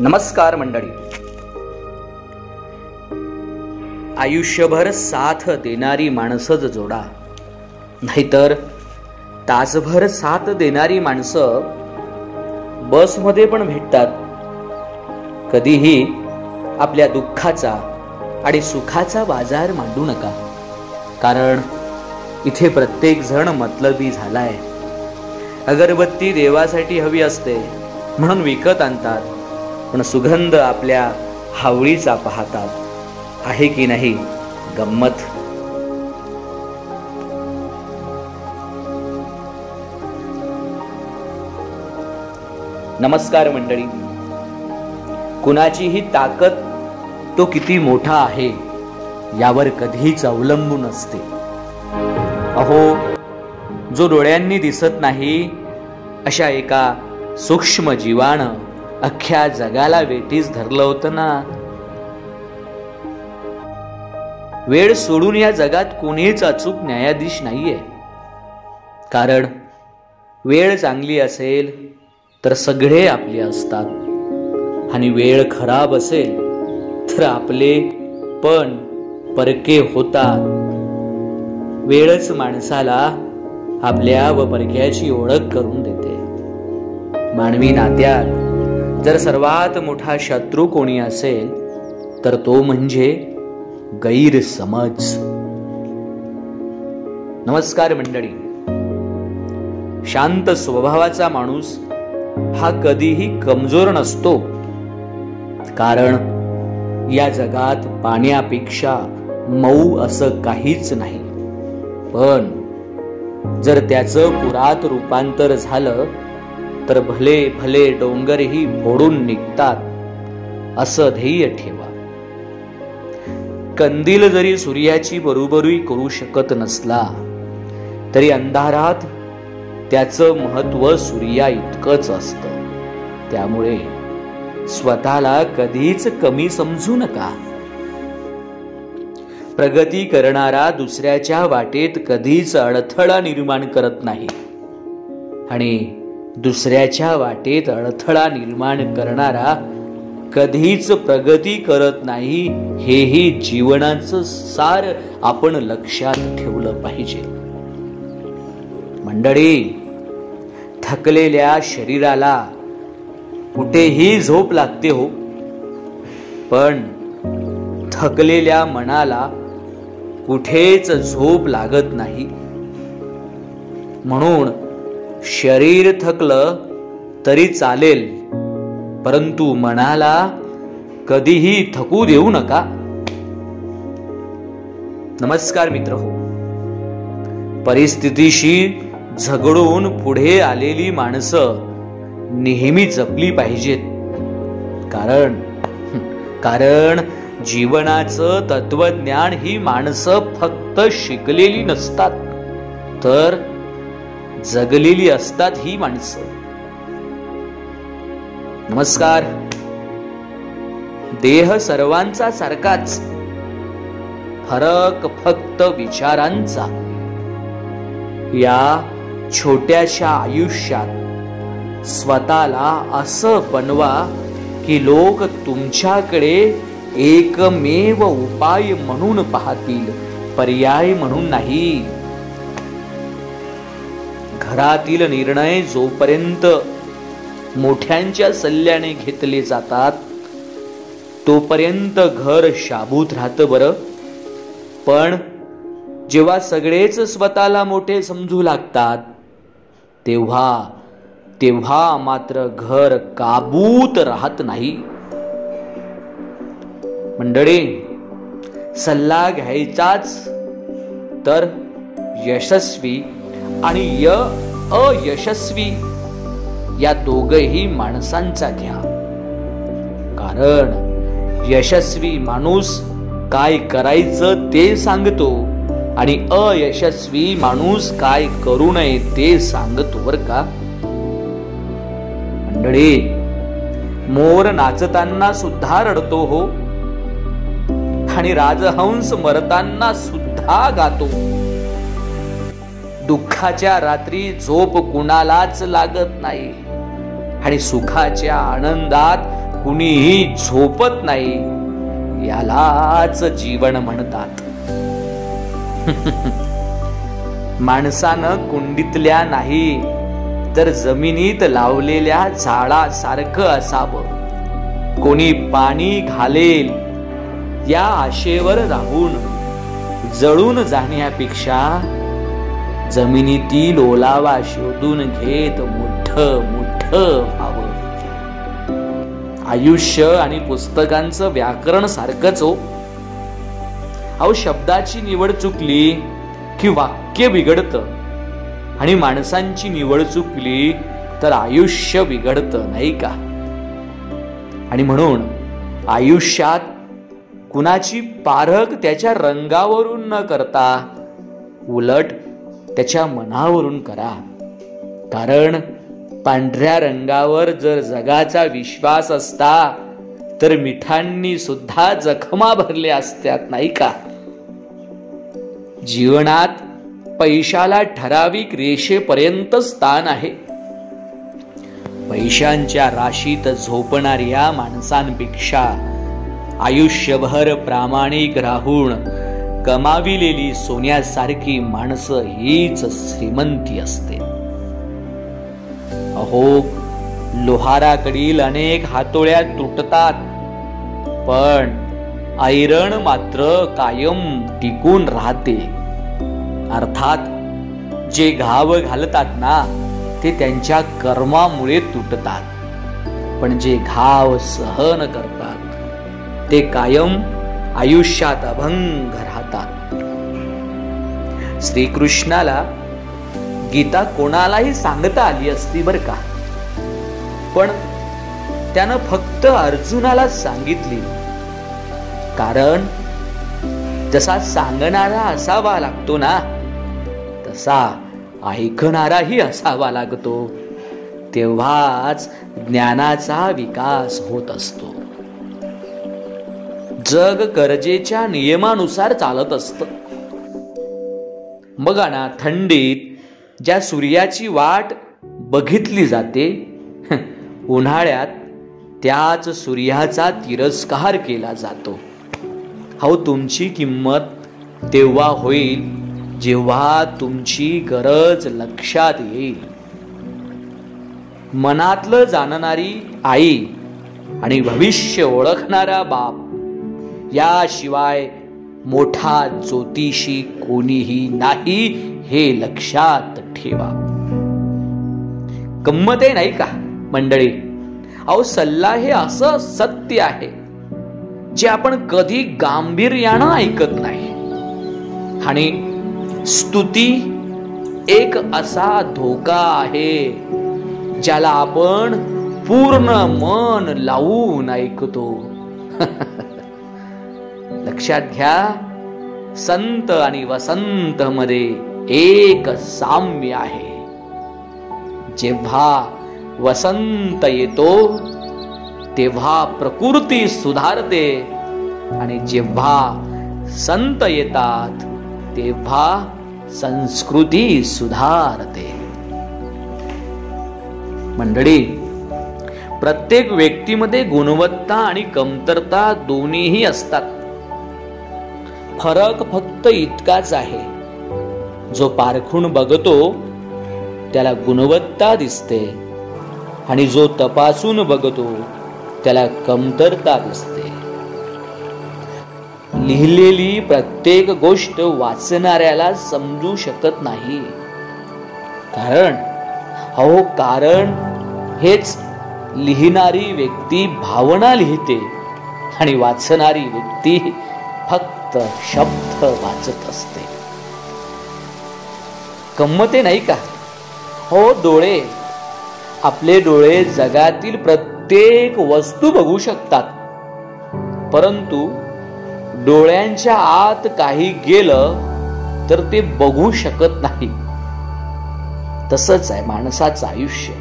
नमस्कार मंडळी. आयुष्यभर साथ देणारी माणसंच जोडा, नाहीतर तासभर साथ देणारी माणसं बसमध्ये पण भेटतात. कधीही आपल्या दुःखाचा आणि सुखाचा बाजार मांडू नका, कारण इथे प्रत्येक जण मतलबी झालाय. अगरबत्ती देवासाठी हवी असते म्हणून विकत आणतात, पण सुगंध आपल्या हावळीचा पाहतात. आहे की नाही गंमत? नमस्कार मंडळी. कुणाचीही ताकद तो किती मोठा आहे यावर कधीच अवलंबून असते. अहो, जो डोळ्यांनी दिसत नाही अशा एका सूक्ष्म जीवानं अख्ख्या जगाला वेठीस धरलं होतं ना. वेळ सोडून या जगात कोणीच अचूक न्यायाधीश नाहीये, कारण वेळ चांगली असेल तर सगळे आपले असतात, आणि वेळ खराब असेल तर आपले पण परके होतात. वेळच माणसाला आपल्या व परक्याची ओळख करून देते. मानवी नात्यात जर सर्वात मोठा शत्रू कोणी असेल तर तो म्हणजे गैरसमज. नमस्कार मंडळी. शांत स्वभावाचा माणूस हा कधीही कमजोर नसतो, कारण या जगात पाण्यापेक्षा मऊ असं काहीच नाही. पण जर त्याचं पुरात रूपांतर झालं तर भले भले डोंगरही फोडून निघतात असं ध्येय ठेवा. कंदील जरी सूर्याची बरोबरी करू शकत नसला तरी अंधारात त्याचं महत्व सूर्या इतकंच असतं. त्यामुळे स्वतःला कधीच कमी समजू नका. प्रगती करणारा दुसऱ्याच्या वाटेत कधीच अडथळा निर्माण करत नाही, आणि दुसऱ्याच्या वाटेत अडथळा निर्माण करणारा कधीच प्रगती करत नाही. हेही जीवनाचं सार आपण लक्षात ठेवलं पाहिजे. मंडळी, थकलेल्या शरीराला कुठेही झोप लागते हो, पण थकलेल्या मनाला कुठेच झोप लागत नाही. म्हणून शरीर थकलं तरी चालेल, परंतु मनाला कधीही थकू देऊ नका. नमस्कार मित्र हो. परिस्थितीशी झगडून पुढे आलेली माणसं नेहमी जपली पाहिजेत, कारण जीवनाचं तत्वज्ञान ही माणसं फक्त शिकलेली नसतात, तर जगलेली असतात ही माणसं. नमस्कार. देह सर्वांचा सारखाच, फरक फक्त विचारांचा. या छोट्याशा आयुष्यात स्वतःला असं बनवा की लोक तुमच्याकडे एकमेव उपाय म्हणून पाहतील, पर्याय म्हणून नाही. घरातील निर्णय जोपर्यंत मोठ्यांच्या सल्ल्याने घेतले जातात तोपर्यंत घर शाबूत राहतं बरं. पण जेव्हा सगळेच स्वतःला मोठे समजू लागतात तेव्हा मात्र घर काबूत राहत नाही. मंडळी, सल्ला घ्यायचाच तर यशस्वी आणि अयशस्वी या दोघही माणसांचा घ्या, कारण यशस्वी माणूस काय करायचं ते सांगतो आणि अयशस्वी माणूस काय करू नये ते सांगतो बर का. मंडळी, मोर नाचताना सुद्धा रडतो हो, आणि राजहंस मरताना सुद्धा गातो. दुःखाच्या रात्री झोप कुणालाच लागत नाही, आणि सुखाच्या आनंदात कुणीही झोपत नाही, यालाच जीवन म्हणतात. माणसानं कुंडीतल्या नाही तर जमिनीत लावलेल्या झाडासारखं असावं. कोणी पाणी घालेल या आशेवर राहून जळून जाण्यापेक्षा जमिनीतील ओलावा शोधून घेत मोठं मोठं व्हावं. आयुष्य आणि पुस्तकांचं व्याकरण सारखंच हो. अहो, शब्दाची निवड चुकली की वाक्य बिघडतं, आणि माणसांची निवड चुकली तर आयुष्य बिघडतं, नाही का? आणि म्हणून आयुष्यात कुणाची पारख त्याच्या रंगावरून न करता उलट त्याच्या मनावरून करा. कारण पांढऱ्या रंगावर जर जगाचा विश्वास असता तर मिठांनी सुद्धा जखमा भरल्या असत्यात, नाही का? जीवनात पैशाला ठराविक रेषेपर्यंत स्थान आहे. पैशांच्या राशीत झोपणाऱ्या माणसांपेक्षा आयुष्यभर प्रामाणिक राहून कमाविलेली सोन्यासारखी माणसं हीच श्रीमंती असते. अहो, लोहाराकडील अनेक हातोळ्या तुटतात, पण ऐरण मात्र कायम टिकून राहते. अर्थात जे घाव घालतात ना ते त्यांच्या कर्मामुळे तुटतात, पण जे घाव सहन करतात ते कायम आयुष्यात अभंग राहतात. श्रीकृष्णाला गीता कोणालाही सांगता आली असती बर का, पण त्यानं फक्त अर्जुनाला सांगितली. कारण जसा सांगणारा असावा लागतो ना, तसा ऐकणाराही असावा लागतो. तेव्हाच ज्ञानाचा विकास होत असतो. जग गरजेच्या नियमानुसार चालत असतं. बघा ना, थंडीत ज्या सूर्याची वाट बघितली जाते, उन्हाळ्यात त्याच सूर्याचा तिरस्कार केला जातो. हो, तुमची किंमत तेव्हा होईल जेव्हा तुमची गरज लक्षात येईल. मनातलं जाणणारी आई आणि भविष्य ओळखणारा बाप याशिवाय मोठा ज्योतिषी कोणीही नाही, हे लक्षात ठेवा. गंमत आहे नाही का मंडळी? अहो, सल्ला हे असं सत्य आहे जे आपण कधी गांभीर्यानं ऐकत नाही, आणि स्तुती एक असा धोका आहे ज्याला आपण पूर्ण मन लावून ऐकतो. लक्षात घ्या, संत आणि वसंत मध्ये एक साम्य आहे. जेव्हा वसंत येतो तेव्हा प्रकृती सुधारते, आणि जेव्हा संत येतात तेव्हा संस्कृती सुधारते. मंडळी, प्रत्येक व्यक्तीमध्ये गुणवत्ता आणि कमतरता दोन्हीही असतात. फरक फक्त इतकाच आहे, जो पारखून बघतो त्याला गुणवत्ता दिसते, आणि जो तपासून बघतो त्याला कमतरता दिसते. लिहिलेली प्रत्येक गोष्ट वाचणाऱ्याला समजू शकत नाही. कारण हेच लिहिणारी व्यक्ती भावना लिहिते, आणि वाचणारी व्यक्ती फक्त शब्द वाचत असते. गंमत नाही का? हो, डोळे, आपले डोळे जगातील प्रत्येक वस्तू बघू शकतात, परंतु डोळ्यांच्या आत काही गेलं तर ते बघू शकत नाही. तसंच आहे माणसाचं आयुष्य.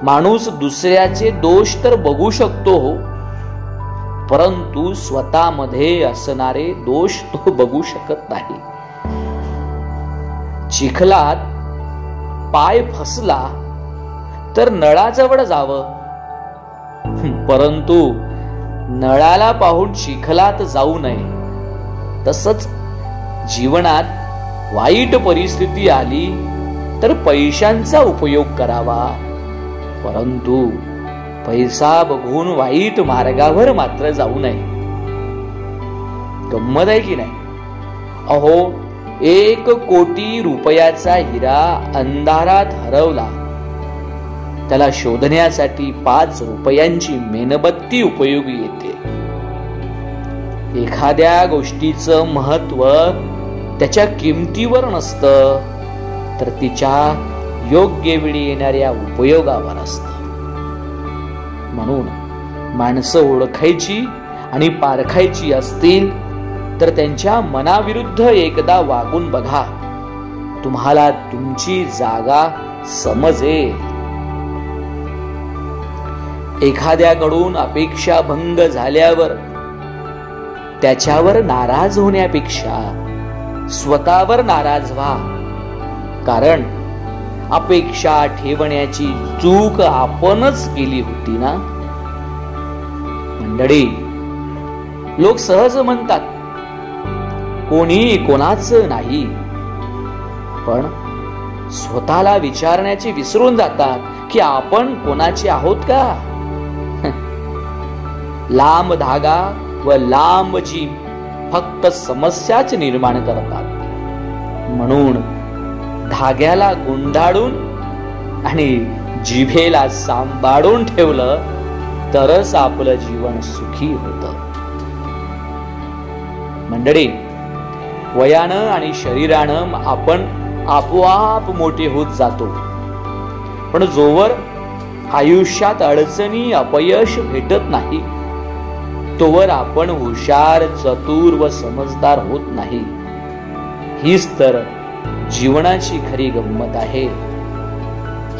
माणूस दुसऱ्याचे दोष तर बघू शकतो, परंतु स्वतःमध्ये असणारे दोष तो बघू शकत नाही. चिखलात पाय फसला तर नळाजवळ जावं, परंतु नळाला पाहून चिखलात जाऊ नये. तसंच जीवनात वाईट परिस्थिती आली तर पैशांचा उपयोग करावा, परंतु पैसा बघून वाईट मार्गावर मात्र जाऊ नये. गंमत आहे की नाही? अहो, 1 कोटी रुपयाचा हिरा अंधारात हरवला, त्याला शोधण्यासाठी 5 रुपयांची मेणबत्ती उपयोगी येते. एखाद्या गोष्टीचं महत्व त्याच्या किमतीवर नसतं, तर तिच्या योग्य वेळी येणाऱ्या उपयोगावर असतं. म्हणून माणसं ओळखायची आणि पारखायची असतील तर त्यांच्या मनाविरुद्ध एकदा वागून बघा, तुम्हाला तुमची जागा समजेल. एखाद्याकडून अपेक्षा भंग झाल्यावर त्याच्यावर नाराज होण्यापेक्षा स्वतःवर नाराज व्हा, कारण अपेक्षा ठेवण्याची चूक आपणच केली होती ना. मंडळी, लोक सहज म्हणतात कोणी कोणाचं नाही, पण स्वतःला विचारण्याचे विसरून जातात की आपण कोणाचे आहोत का. लांब धागा व लांब जीभ फक्त समस्याच निर्माण करतात. म्हणून धाग्याला गुंडाळून आणि जिभेला सांभाळून ठेवलं तरच आपलं जीवन सुखी होतं. मंडळी, वयानं आणि शरीरानं आपण आपोआप मोठे होत जातो, पण जोवर आयुष्यात अडचणी अपयश भेटत नाही तोवर आपण हुशार, चतुर व समजदार होत नाही. हीच तर जीवनाची खरी गंमत आहे.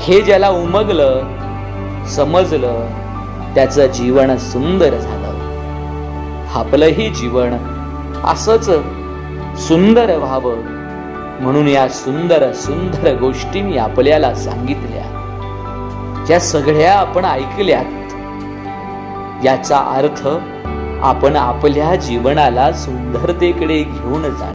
हे ज्याला उमगलं, समजलं, त्याचं जीवन सुंदर झालं. आपलंही जीवन असंच सुंदर व्हावं म्हणून या सुंदर सुंदर गोष्टी मी आपल्याला सांगितल्या, ज्या सगळ्या आपण ऐकल्यात. याचा अर्थ आपण आपल्या जीवनाला सुंदरतेकडे घेऊन जा.